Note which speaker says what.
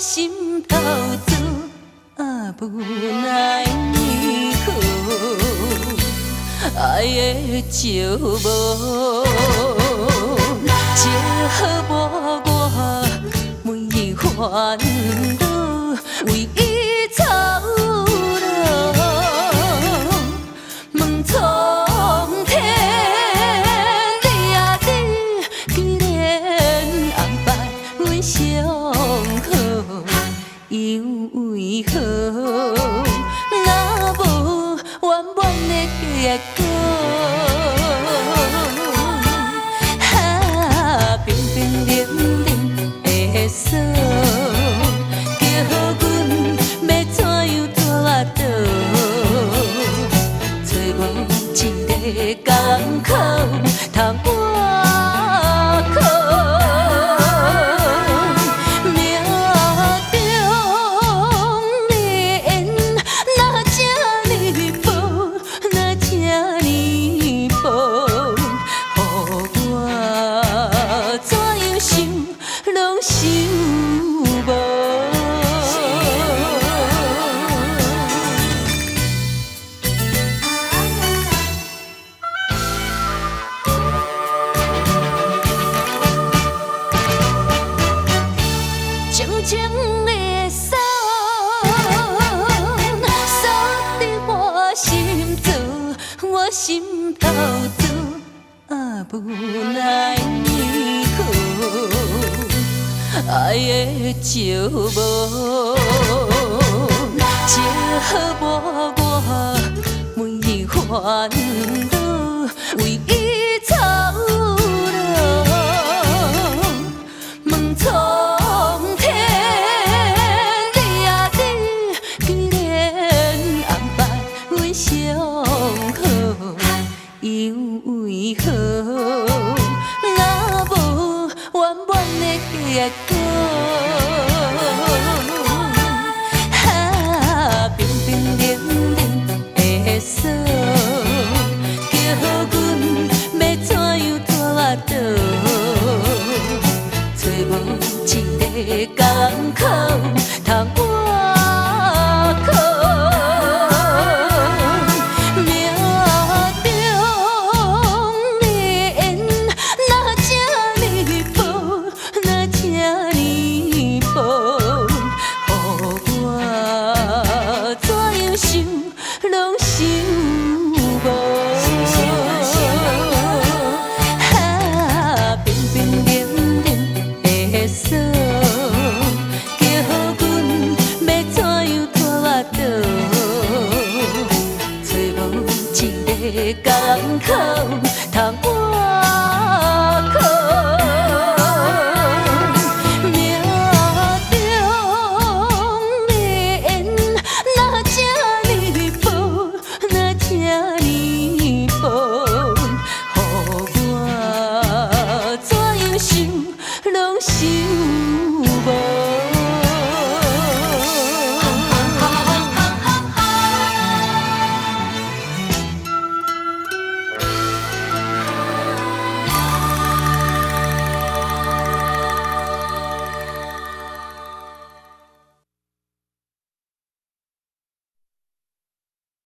Speaker 1: 心头做无奈何，爱的寂寞，寂寞我每烦恼，为伊操劳，问苍天，你啊你，既然安排阮相好，又为何若无圆满的结果？冰冰冷冷的锁，叫阮要怎样拖倒？找无一个港口通我靠。命中的缘哪这呢薄，哪这呢薄，予我怎样想拢想无。静静的锁，锁在我心做，我心头做无奈何，爱的寂寞，寂寞我每烦恼，为伊操劳，问苍天，你啊你，既然安排阮相好，又为何若无圆满的结果？冰冰冷冷的锁，叫阮要怎样拖倒？找无一个港口通我靠。命中的缘哪这呢薄，哪这呢薄，予我怎样想拢想无。冰冰冷冷的锁，叫阮要怎样拖倒？找无一个港口。